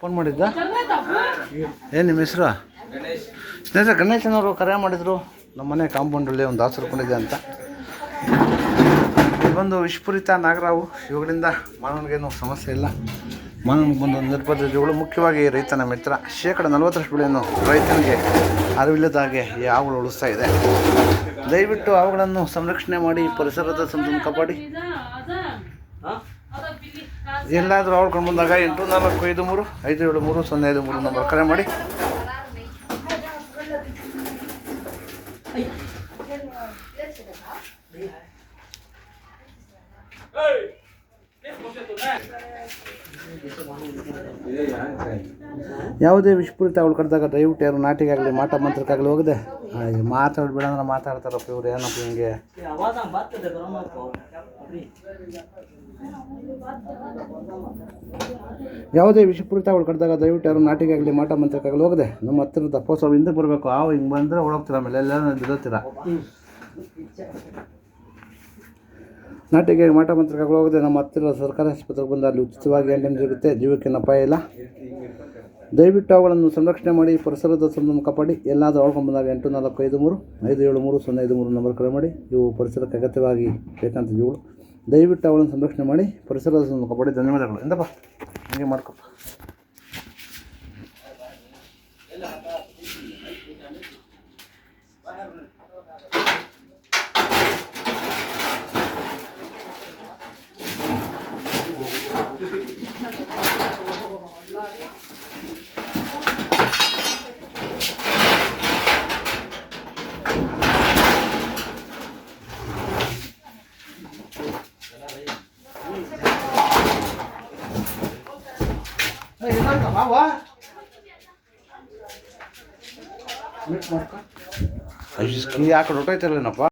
Phone ಮಾಡಿದ್ದ ಏನು ನಿಮ್ಮ ಹೆಸರು? ಸ್ನೇಹಿತರೆ, ಗಣೇಶನವರು ಕರೆ ಮಾಡಿದರು. ನಮ್ಮ ಮನೆ ಕಾಂಪೌಂಡಲ್ಲಿ ಒಂದು ಹಾಸಿರ್ಕೊಂಡಿದೆ ಅಂತ. ಇದು ಬಂದು ವಿಷಪೂರಿತ ನಾಗರಾವು. ಇವುಗಳಿಂದ ಮಾನವನಿಗೇನು ಸಮಸ್ಯೆ ಇಲ್ಲ. ಮಾನವನಿಗೆ ಬಂದು ನಿರ್ಬಂಧಗಳು ಮುಖ್ಯವಾಗಿ ರೈತನ ಮಿತ್ರ. 40% ಬೆಳೆಯನ್ನು ರೈತನಿಗೆ ಅರಿವಿಲ್ಲದ ಹಾಗೆ ಈ ಹಾವುಗಳು ಉಳಿಸ್ತಾ ಇದೆ. ದಯವಿಟ್ಟು ಅವುಗಳನ್ನು ಸಂರಕ್ಷಣೆ ಮಾಡಿ, ಪರಿಸರದ ಸಂತನ್ನು ಕಾಪಾಡಿ. ಎಲ್ಲಾದರೂ ಅವ್ಳ್ಕೊಂಡು ಬಂದಾಗ 8453 573 053 ನಂಬರ್ ಕರೆ ಮಾಡಿ. ಯಾವುದೇ ವಿಷಪೂರಿತ ಅವಳು ಕರೆದಾಗ ದಯವಿಟ್ಟು ಯಾರು ನಾಟಿಗಾಗಲಿ ಮಾಟ ಮಂತ್ರಕ್ಕಾಗಲಿ ಹೋಗದೆ ಮಾತಾಡ್ಬೇಡ ಅಂದ್ರೆ ಮಾತಾಡ್ತಾರಪ್ಪ ಇವ್ರು. ಏನಪ್ಪ ಹಿಂಗೆ? ಯಾವುದೇ ವಿಷಪೂರಿತ ಅವಳು ಕರೆದಾಗ ದಯವಿಟ್ಟು ಯಾರು ನಾಟಿಗಾಗಲಿ ಮಾಟ ಮಂತ್ರಕ್ಕಾಗಲಿ ಹೋಗದೆ ನಮ್ಮ ಹತ್ತಿರದ ಪೋಸ್ಟ್ ಅವ್ರು ಹಿಂದೆ ಬರಬೇಕು. ಹಾವು ಹಿಂಗೆ ಬಂದರೆ ಒಳಗ್ತೀರ, ಆಮೇಲೆ ಎಲ್ಲ ಬಿದ್ದೋಗ್ತೀರ. ನಾಟಿಗೆ ಮಾಟ ಮಂತ್ರಕ್ಕಾಗಲಿ ಹೋಗದೆ ನಮ್ಮ ಹತ್ತಿರ ಸರ್ಕಾರಿ ಆಸ್ಪತ್ರೆಗೆ ಬಂದು ಅಲ್ಲಿ ಉಚಿತವಾಗಿ ಆ್ಯಂಬುಲೆನ್ಸ್ ಸಿಗುತ್ತೆ. ಜೀವಕ್ಕೇನು ಅಪಾಯ ಇಲ್ಲ. ದಯವಿಟ್ಟು ಅವುಗಳನ್ನು ಸಂರಕ್ಷಣೆ ಮಾಡಿ, ಪರಿಸರದ ಸಂಬಂಧ ಕಾಪಾಡಿ. ಎಲ್ಲಾದರೂ ಅವ್ಳ್ಕೊಂಡು ಬಂದಾಗ 8453 573 053 ನಂಬರ್ ಕರೆ ಮಾಡಿ. ಇವು ಪರಿಸರಕ್ಕೆ ಅಗತ್ಯವಾಗಿ ಬೇಕಂತ ಜೀವಗಳು. ದಯವಿಟ್ಟು ಅವುಗಳನ್ನು ಸಂರಕ್ಷಣೆ ಮಾಡಿ, ಪರಿಸರದ ಸಂಬಂಧ ಕಾಪಾಡಿ. ಧನ್ಯವಾದಗಳು. ಎಂದಪ್ಪ ಹಂಗೆ ಮಾಡ್ಕೊಪ್ಪ. ಅಯ್ಯೋ, ಸ್ಕೀ ಹಾಕೊಂಡು ಹೊಟ್ಟೋಯ್ತಾರೇನಪ್ಪ.